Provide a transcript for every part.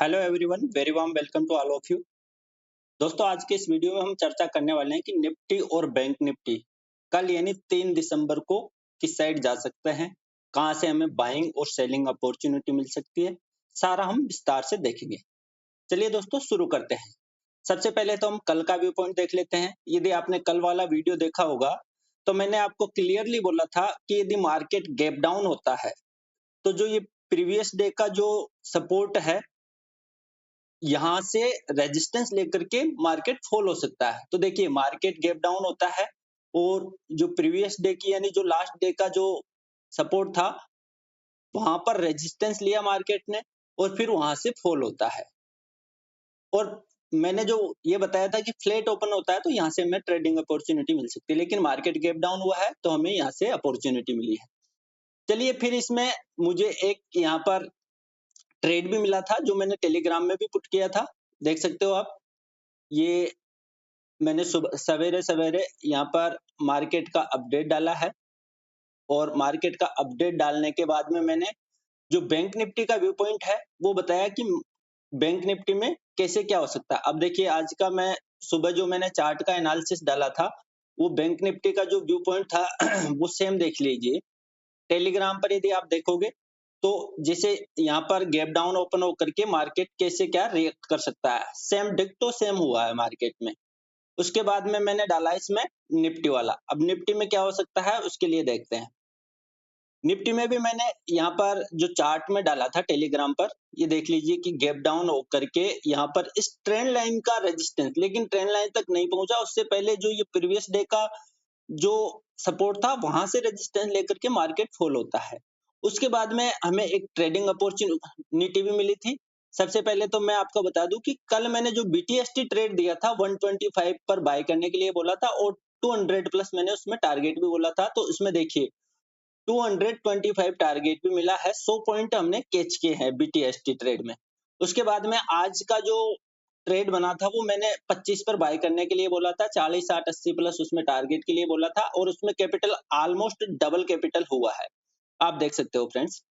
Hello everyone, very warm welcome to all of you. दोस्तों, आज के इस वीडियो में हम चर्चा करने वाले हैं कि निफ्टी और बैंक निफ्टी कल यानी 3 दिसंबर को किस साइड जा सकते हैं, कहां से हमें बाइंग और सेलिंग अपॉर्चुनिटी मिल सकती है, सारा हम विस्तार से देखेंगे। चलिए दोस्तों, शुरू करते हैं। सबसे पहले तो हम कल का व्यू पॉइंट देख लेते हैं। यदि आपने कल वाला वीडियो देखा होगा तो मैंने आपको क्लियरली बोला था कि यदि मार्केट गैप डाउन होता है तो जो ये प्रीवियस डे का जो सपोर्ट है, यहाँ से रेजिस्टेंस लेकर के मार्केट फॉल हो सकता है। तो देखिए, मार्केट गैप डाउन होता है और जो प्रीवियस डे की यानी जो लास्ट डे का जो सपोर्ट था, वहां पर रेजिस्टेंस लिया मार्केट ने और फिर वहां से फॉल होता है। और मैंने जो ये बताया था कि फ्लैट ओपन होता है तो यहाँ से हमें ट्रेडिंग अपॉर्चुनिटी मिल सकती है, लेकिन मार्केट गैप डाउन हुआ है तो हमें यहाँ से अपॉर्चुनिटी मिली है। चलिए, फिर इसमें मुझे एक यहाँ पर ट्रेड भी मिला था जो मैंने टेलीग्राम में भी पुट किया था। देख सकते हो आप, ये मैंने सुबह सवेरे-सवेरे यहाँ पर मार्केट का अपडेट डाला है और मार्केट का अपडेट डालने के बाद में मैंने जो बैंक निफ्टी का व्यू पॉइंट है, वो बताया कि बैंक निफ्टी में कैसे क्या हो सकता है। अब देखिए, आज का मैं सुबह जो मैंने चार्ट का एनालिसिस डाला था, वो बैंक निफ्टी का जो व्यू पॉइंट था वो सेम देख लीजिए। टेलीग्राम पर यदि आप देखोगे तो जैसे यहाँ पर गैप डाउन ओपन होकर के मार्केट कैसे क्या रिएक्ट कर सकता है, सेम डिक्टो सेम हुआ है मार्केट में। उसके बाद में मैंने डाला इसमें निफ्टी वाला। अब निफ्टी में क्या हो सकता है उसके लिए देखते हैं। निफ्टी में भी मैंने यहाँ पर जो चार्ट में डाला था टेलीग्राम पर, ये देख लीजिए कि गैप डाउन होकर के यहाँ पर इस ट्रेंड लाइन का रेजिस्टेंस, लेकिन ट्रेंड लाइन तक नहीं पहुंचा, उससे पहले जो ये प्रीवियस डे का जो सपोर्ट था वहां से रेजिस्टेंस लेकर के मार्केट फॉल होता है। उसके बाद में हमें एक ट्रेडिंग अपॉर्चुनिटी भी मिली थी। सबसे पहले तो मैं आपको बता दूं कि कल मैंने जो बीटीएसटी ट्रेड दिया था 125 पर बाय करने के लिए बोला था और 200 प्लस मैंने उसमें टारगेट भी बोला था। तो इसमें देखिए 225 टारगेट भी मिला है, 100 पॉइंट हमने कैच किए हैं बीटीएसटी ट्रेड में। उसके बाद में आज का जो ट्रेड बना था वो मैंने 25 पर बाय करने के लिए बोला था, 40 60 80 प्लस उसमें टारगेट के लिए बोला था और उसमें कैपिटल ऑलमोस्ट डबल कैपिटल हुआ है, आप देख सकते हो फ्रेंड्स।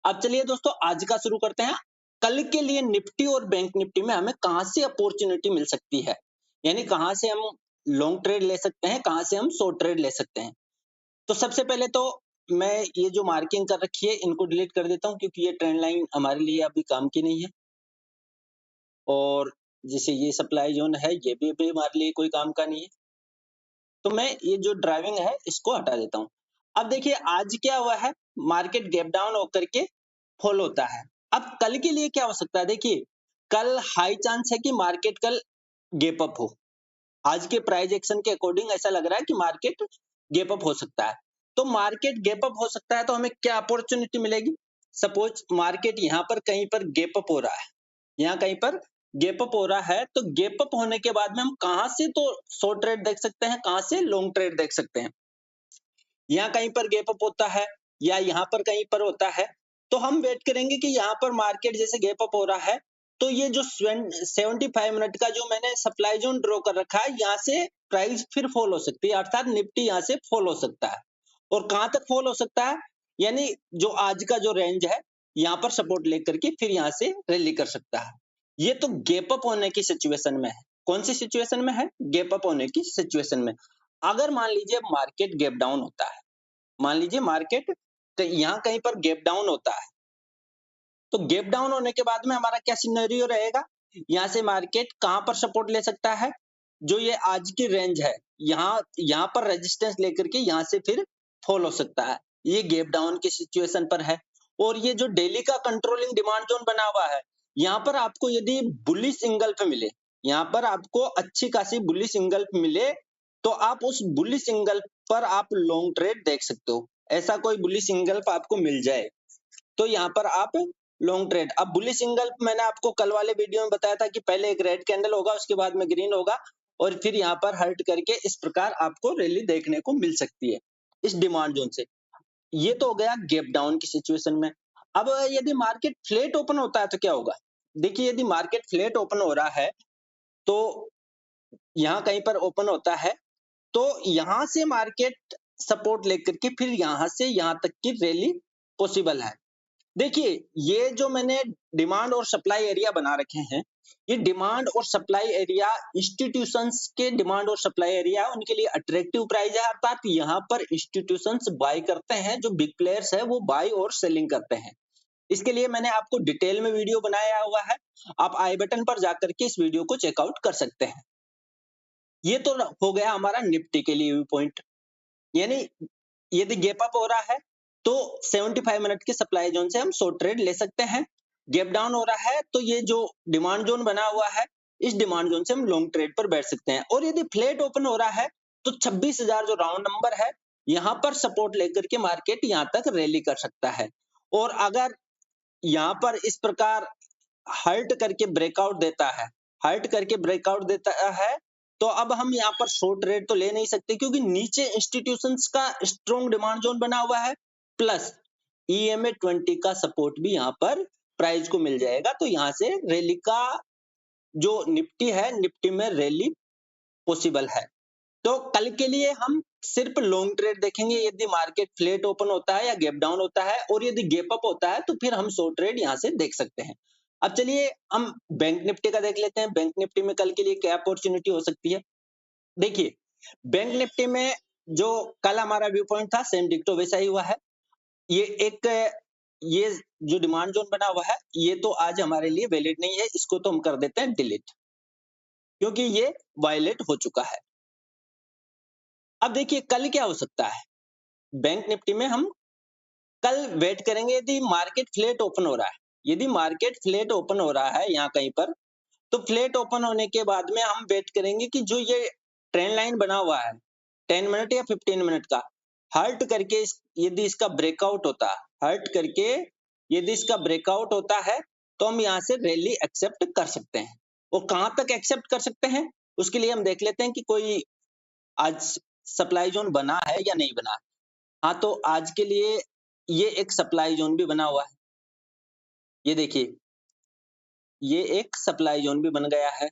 अब चलिए दोस्तों, आज का शुरू करते हैं। कल के लिए निफ्टी और बैंक निफ्टी में हमें कहां से अपॉर्चुनिटी मिल सकती है, यानी कहां से हम लॉन्ग ट्रेड ले सकते हैं, कहां से हम शॉर्ट ट्रेड ले सकते हैं। तो सबसे पहले तो मैं ये जो मार्किंग कर रखी है इनको डिलीट कर देता हूं, क्योंकि ये ट्रेंड लाइन हमारे लिए अभी काम की नहीं है। और जैसे ये सप्लाई जोन है, ये भी हमारे लिए कोई काम का नहीं है। तो मैं ये जो ड्राइविंग है इसको हटा देता हूँ। अब देखिए, आज क्या हुआ है, मार्केट गैप डाउन होकर के फॉल होता है। अब कल के लिए क्या हो सकता है, देखिए कल हाई चांस है कि मार्केट कल गैप अप हो। आज के प्राइस एक्शन के अकॉर्डिंग ऐसा लग रहा है कि मार्केट गैप अप हो सकता है। तो मार्केट गैप अप हो सकता है तो हमें क्या अपॉर्चुनिटी मिलेगी। सपोज मार्केट यहाँ पर कहीं पर गैप अप हो रहा है, यहाँ कहीं पर गैप अप हो रहा है, तो गैप अप होने के बाद में हम कहां से तो शॉर्ट ट्रेड देख सकते हैं, कहां से लॉन्ग ट्रेड देख सकते हैं। यहाँ कहीं पर गैप अप होता है या यहाँ पर कहीं पर होता है, तो हम वेट करेंगे कि यहाँ पर मार्केट जैसे गैप अप हो रहा है तो ये जो 75 मिनट का जो मैंने सप्लाई जोन ड्रॉ कर रखा है, यहाँ से प्राइस फिर फॉल हो सकती है, अर्थात निफ्टी यहाँ से फॉल हो सकता है। और कहां तक फॉल हो सकता है, यानी जो आज का जो रेंज है यहाँ पर सपोर्ट लेकर के फिर यहाँ से रैली कर सकता है। ये तो गैप अप होने की सिचुएशन में है। कौन सी सिचुएशन में है, गैप अप होने की सिचुएशन में। अगर मान लीजिए मार्केट गैप डाउन होता है, मान लीजिए मार्केट यहाँ कहीं पर गैप डाउन होता है, तो गैप डाउन होने के बाद में हमारा क्या सिनेरियो रहेगा, यहाँ से मार्केट कहां पर सपोर्ट ले सकता है, जो ये आज की रेंज है, यहाँ पर रेजिस्टेंस लेकर के यहाँ से फिर फॉल हो सकता है। ये गैप डाउन की सिचुएशन पर है। और ये जो डेली का कंट्रोलिंग डिमांड जोन बना हुआ है, यहाँ पर आपको यदि बुलिश इंगल्फ मिले, यहाँ पर आपको अच्छी खासी बुलिश इंगल्फ मिले, तो आप उस बुलिश इंगल्फ पर आप लॉन्ग ट्रेड देख सकते हो। ऐसा कोई बुलिश इंगल्फ आपको मिल जाए तो यहाँ पर आप लॉन्ग ट्रेड। अब बुलिश इंगल्फ मैंने आपको कल वाले वीडियो में बताया था कि पहले एक रेड कैंडल होगा, उसके बाद में ग्रीन होगा और फिर यहाँ पर हर्ट करके इस प्रकार आपको रैली देखने को मिल सकती है इस डिमांड जोन से। ये तो हो गया गैप डाउन की सिचुएशन में। अब यदि मार्केट फ्लैट ओपन होता है तो क्या होगा। देखिए, यदि मार्केट फ्लैट ओपन हो रहा है तो यहाँ कहीं पर ओपन होता है तो यहाँ से मार्केट सपोर्ट लेकर के फिर यहाँ से यहाँ तक की रैली पॉसिबल है। देखिए, ये जो मैंने डिमांड और सप्लाई एरिया बना रखे हैं, ये डिमांड और सप्लाई एरिया इंस्टीट्यूशंस के डिमांड और सप्लाई एरिया उनके लिए अट्रैक्टिव प्राइस है, अर्थात यहाँ पर इंस्टीट्यूशंस बाय करते हैं, जो बिग प्लेयर्स है वो बाय और सेलिंग करते हैं। इसके लिए मैंने आपको डिटेल में वीडियो बनाया हुआ है, आप आई बटन पर जाकर के इस वीडियो को चेकआउट कर सकते हैं। ये तो हो गया हमारा निफ्टी के लिए व्यू पॉइंट, यानी यदि गैप अप हो रहा है तो 75 मिनट के सप्लाई जोन से हम शॉर्ट ट्रेड ले सकते हैं। गैप डाउन हो रहा है तो ये जो डिमांड जोन बना हुआ है, इस डिमांड जोन से हम लॉन्ग ट्रेड पर बैठ सकते हैं। और यदि फ्लैट ओपन हो रहा है तो 26,000 जो राउंड नंबर है, यहाँ पर सपोर्ट लेकर के मार्केट यहाँ तक रैली कर सकता है। और अगर यहाँ पर इस प्रकार हर्ट करके ब्रेकआउट देता है, हर्ट करके ब्रेकआउट देता है, तो अब हम यहाँ पर शॉर्ट ट्रेड तो ले नहीं सकते, क्योंकि नीचे इंस्टीट्यूशंस का स्ट्रॉन्ग डिमांड जोन बना हुआ है, प्लस EMA 20 का सपोर्ट भी यहाँ पर प्राइस को मिल जाएगा। तो यहाँ से रैली का जो निफ्टी है, निफ्टी में रैली पॉसिबल है। तो कल के लिए हम सिर्फ लॉन्ग ट्रेड देखेंगे, यदि मार्केट फ्लैट ओपन होता है या गैप डाउन होता है, और यदि गैप अप होता है तो फिर हम शॉर्ट ट्रेड यहाँ से देख सकते हैं। अब चलिए हम बैंक निफ्टी का देख लेते हैं, बैंक निफ्टी में कल के लिए क्या अपॉर्चुनिटी हो सकती है। देखिए, बैंक निफ्टी में जो कल हमारा व्यू पॉइंट था, सेम डिक्टो वैसा ही हुआ है। ये जो डिमांड जोन बना हुआ है, ये तो आज हमारे लिए वैलिड नहीं है, इसको तो हम कर देते हैं डिलीट, क्योंकि ये वायलेट हो चुका है। अब देखिए कल क्या हो सकता है, बैंक निफ्टी में हम कल वेट करेंगे, यदि मार्केट फ्लैट ओपन हो रहा है, यदि मार्केट फ्लैट ओपन हो रहा है यहाँ कहीं पर, तो फ्लैट ओपन होने के बाद में हम वेट करेंगे कि जो ये ट्रेंड लाइन बना हुआ है 10 मिनट या 15 मिनट का, हर्ट करके यदि इसका ब्रेकआउट होता है, हर्ट करके यदि इसका ब्रेकआउट होता है, तो हम यहाँ से रैली एक्सेप्ट कर सकते हैं। और कहां तक एक्सेप्ट कर सकते हैं, उसके लिए हम देख लेते हैं कि कोई आज सप्लाई जोन बना है या नहीं बना। हाँ, तो आज के लिए ये एक सप्लाई जोन भी बना हुआ है, ये देखिए, ये एक सप्लाई जोन भी बन गया है,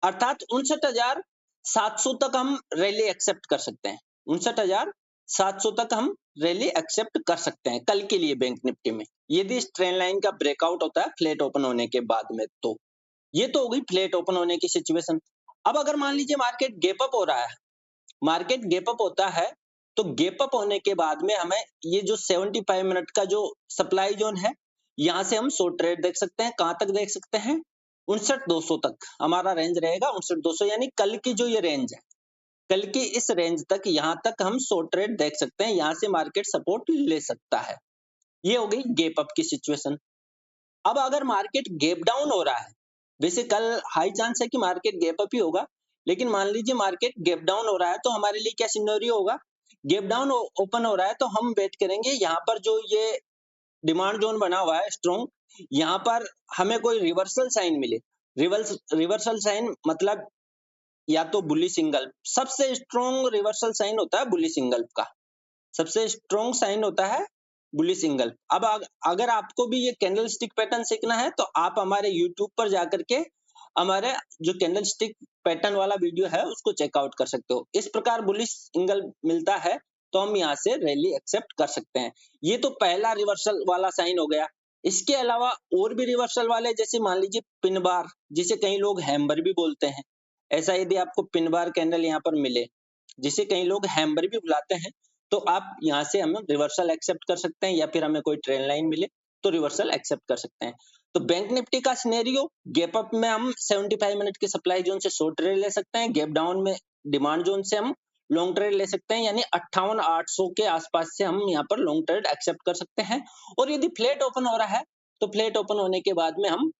अर्थात 59,700 तक हम रैली एक्सेप्ट कर सकते हैं। 59,700 तक हम रैली एक्सेप्ट कर सकते हैं कल के लिए बैंक निफ्टी में, यदि इस ट्रेंड लाइन का ब्रेकआउट होता है फ्लैट ओपन होने के बाद में। तो ये तो हो गई फ्लैट ओपन होने की सिचुएशन। अब अगर मान लीजिए मार्केट गैप अप हो रहा है, मार्केट गैप अप होता है, तो गैप अप होने के बाद में हमें ये जो 75 मिनट का जो सप्लाई जोन है, यहाँ से हम शॉर्ट ट्रेड देख सकते हैं। कहां तक देख सकते हैं, 59,200 तक हमारा रेंज रहेगा। 59,200 यानी कल की जो ये रेंज है, कल की इस रेंज तक, यहाँ तक हम शॉर्ट ट्रेड देख सकते हैं, यहाँ से मार्केट सपोर्ट ले सकता है। ये हो गई गैप अप की सिचुएशन। अब अगर मार्केट गैप डाउन हो रहा है, वैसे कल हाई चांस है कि मार्केट गैप अप ही होगा, लेकिन मान लीजिए मार्केट गैप डाउन हो रहा है, तो हमारे लिए क्या सिनेरियो होगा, गैप डाउन ओपन हो रहा है तो हम वेट करेंगे यहाँ पर जो ये डिमांड जोन बना हुआ है स्ट्रॉन्ग, यहाँ पर हमें कोई रिवर्सल साइन मिले। रिवर्सल साइन मतलब या तो बुलिश सिंगल, सबसे स्ट्रॉन्ग रिवर्सल साइन होता है बुलिश सिंगल का, सबसे स्ट्रॉन्ग साइन होता है बुलिश सिंगल। अब अगर आपको भी ये कैंडल स्टिक पैटर्न सीखना है, तो आप हमारे यूट्यूब पर जाकर के हमारे जो कैंडल स्टिक पैटर्न वाला वीडियो है उसको चेकआउट कर सकते हो। इस प्रकार बुलिश सिंगल मिलता है तो हम यहाँ से रैली एक्सेप्ट कर सकते हैं। ये तो पहला रिवर्सल वाला साइन हो गया। इसके अलावा और भी रिवर्सल वाले, जैसे मान लीजिए पिन बार, जिसे कई लोग हैमबर भी बोलते हैं, ऐसा यदि आपको पिन बार कैंडल यहाँ पर मिले, जिसे कई लोग हैमबर भी बुलाते हैं, तो आप यहाँ से हमें रिवर्सल एक्सेप्ट कर सकते हैं, या फिर हमें कोई ट्रेंड लाइन मिले तो रिवर्सल एक्सेप्ट कर सकते हैं। तो बैंक निफ्टी का सिनेरियो, गैप अप में हम 75 मिनट के सप्लाई जोन से शॉर्ट ट्रेड ले सकते हैं, गैप डाउन में डिमांड जोन से हम लॉन्ग ट्रेड ले सकते हैं, यानी 58,800 के आसपास से हम यहाँ पर लॉन्ग ट्रेड एक्सेप्ट कर सकते हैं। और यदि फ्लैट ओपन हो रहा है, तो फ्लैट ओपन होने के बाद में हम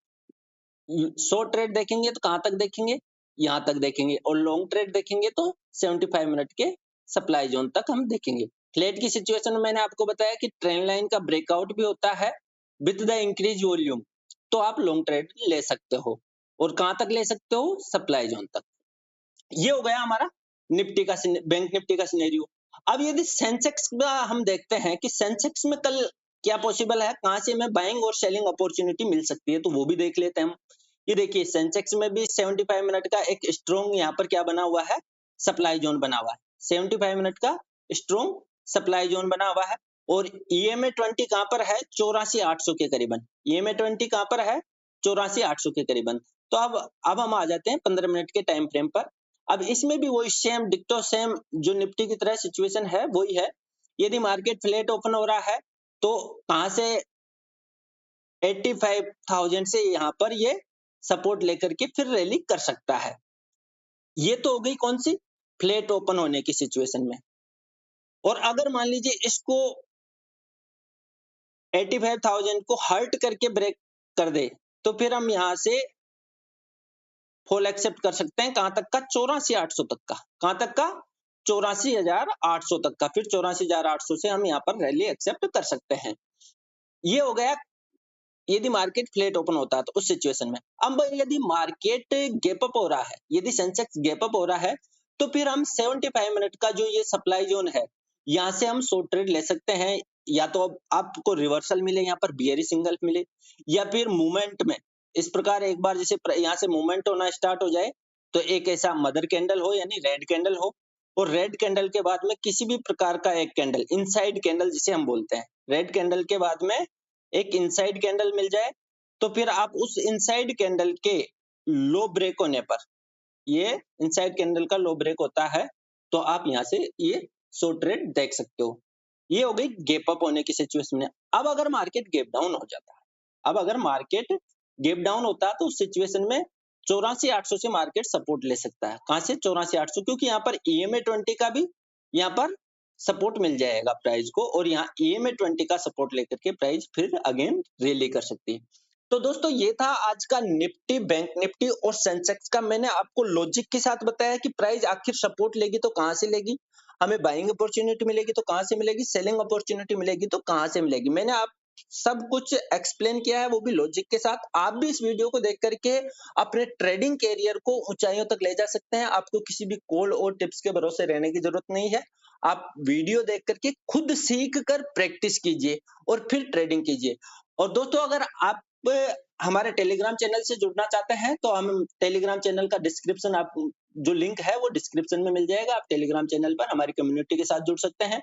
शॉर्ट ट्रेड देखेंगे तो कहां तक देखेंगे, यहाँ तक देखेंगे, और लॉन्ग ट्रेड देखेंगे तो 75 मिनट के सप्लाई जोन तक हम देखेंगे। फ्लैट की सिचुएशन में मैंने आपको बताया कि ट्रेंड लाइन का ब्रेकआउट भी होता है विद द इंक्रीज वॉल्यूम, तो आप लॉन्ग ट्रेड ले सकते हो। और कहां तक ले सकते हो, सप्लाई जोन तक। ये हो गया हमारा निफ्टी का बैंक निफ्टी का सिनेरियो। अब यदि सेंसेक्स का हम देखते हैं कि सेंसेक्स में कल क्या पॉसिबल है, कहां से हमें बाइंग और सेलिंग अपॉर्चुनिटी मिल सकती है, तो वो भी देख लेते हैं हम। ये देखिए सेंसेक्स में भी 75 मिनट का एक स्ट्रॉन्ग यहाँ पर क्या बना हुआ है, सप्लाई जोन बना हुआ है। 75 मिनट का स्ट्रॉन्ग सप्लाई जोन बना हुआ है और EMA 20 कहां पर है 84,800 के करीबन। EMA 20 कहां पर है 84,800 के करीबन। तो अब हम आ जाते हैं 15 मिनट के टाइम फ्रेम पर। अब इसमें भी वही सेम डिक्टो सेम जो निफ्टी की तरह सिचुएशन है वही है। यदि मार्केट फ्लैट ओपन हो रहा है तो कहां से 85,000 से यहां पर ये सपोर्ट लेकर के फिर रैली कर सकता है। ये तो हो गई कौन सी फ्लैट ओपन होने की सिचुएशन में। और अगर मान लीजिए इसको 85,000 को हर्ट करके ब्रेक कर दे तो फिर हम यहां से फॉल एक्सेप्ट कर सकते हैं कहां तक का 84,800 तक का। कहां तक का 84,800 तक का। फिर 84,800 से हम यहां पर रैली एक्सेप्ट कर सकते हैं। ये हो गया यदि मार्केट फ्लैट ओपन होता है तो उस सिचुएशन में। अब यदि मार्केट गैप अप हो रहा है, यदि सेंसेक्स गैप अप हो रहा है तो फिर हम 75 मिनट का जो ये सप्लाई जोन है यहां से हम शॉर्ट ट्रेड ले सकते हैं। या तो अब आपको रिवर्सल मिले, यहाँ पर बियरी सिंगल मिले, या फिर मूवमेंट में इस प्रकार एक बार जैसे यहाँ से मूवमेंट होना स्टार्ट हो जाए तो एक ऐसा मदर कैंडल हो यानी रेड कैंडल हो, और रेड कैंडल के बाद में किसी भी प्रकार का एक कैंडल, इनसाइड कैंडल जिसे हम बोलते हैं, रेड कैंडल के बाद में एक इनसाइड कैंडल मिल जाए तो फिर आप उस इनसाइड कैंडल के लो ब्रेक होने पर, ये इनसाइड कैंडल का लो ब्रेक होता है तो आप यहां से ये शॉर्ट ट्रेड देख सकते हो। ये हो गई गैप अप होने की सिचुएशन में। अब अगर मार्केट गैप डाउन हो जाता है, अब अगर मार्केट गैप डाउन होता है तो उस सिचुएशन में 84,800 से मार्केट सपोर्ट ले सकता है। कहां से 84,800, क्योंकि यहाँ पर EMA 20 का भी यहाँ पर सपोर्ट मिल जाएगा प्राइस को, और यहाँ EMA 20 का सपोर्ट लेकर के प्राइस फिर अगेन रैली कर सकती है। तो दोस्तों ये था आज का निफ्टी, बैंक निफ्टी और सेंसेक्स का। मैंने आपको लॉजिक के साथ बताया कि प्राइस आखिर सपोर्ट लेगी तो कहां से लेगी, हमें बाइंग अपॉर्चुनिटी मिलेगी तो कहां से मिलेगी, सेलिंग अपॉर्चुनिटी मिलेगी तो कहां से मिलेगी। मैंने आप सब कुछ एक्सप्लेन किया है, वो भी लॉजिक के साथ। आप भी इस वीडियो को देख करके अपने ट्रेडिंग कैरियर को ऊंचाइयों तक ले जा सकते हैं। आपको किसी भी कॉल और टिप्स के भरोसे रहने की जरूरत नहीं है। आप वीडियो देख करके खुद सीख कर प्रैक्टिस कीजिए और फिर ट्रेडिंग कीजिए। और दोस्तों अगर आप हमारे टेलीग्राम चैनल से जुड़ना चाहते हैं तो हम टेलीग्राम चैनल का डिस्क्रिप्शन, आप जो लिंक है वो डिस्क्रिप्शन में मिल जाएगा। आप टेलीग्राम चैनल पर हमारी कम्युनिटी के साथ जुड़ सकते हैं।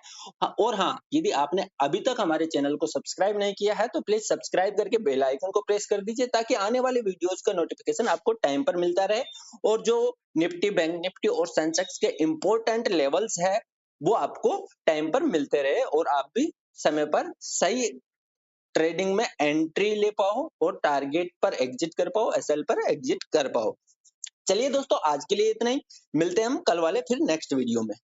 और हाँ, यदि आपने अभी तक हमारे चैनल को सब्सक्राइब नहीं किया है तो प्लीज सब्सक्राइब करके बेल आइकन को प्रेस कर दीजिए ताकि आने वाले वीडियोस का नोटिफिकेशन आपको टाइम पर मिलता रहे, और जो निफ्टी, बैंक निफ्टी और सेंसेक्स के इंपॉर्टेंट लेवल्स है वो आपको टाइम पर मिलते रहे और आप भी समय पर सही ट्रेडिंग में एंट्री ले पाओ और टारगेट पर एग्जिट कर पाओ, एसएल पर एग्जिट कर पाओ। चलिए दोस्तों आज के लिए इतना ही, मिलते हैं हम कल वाले फिर नेक्स्ट वीडियो में।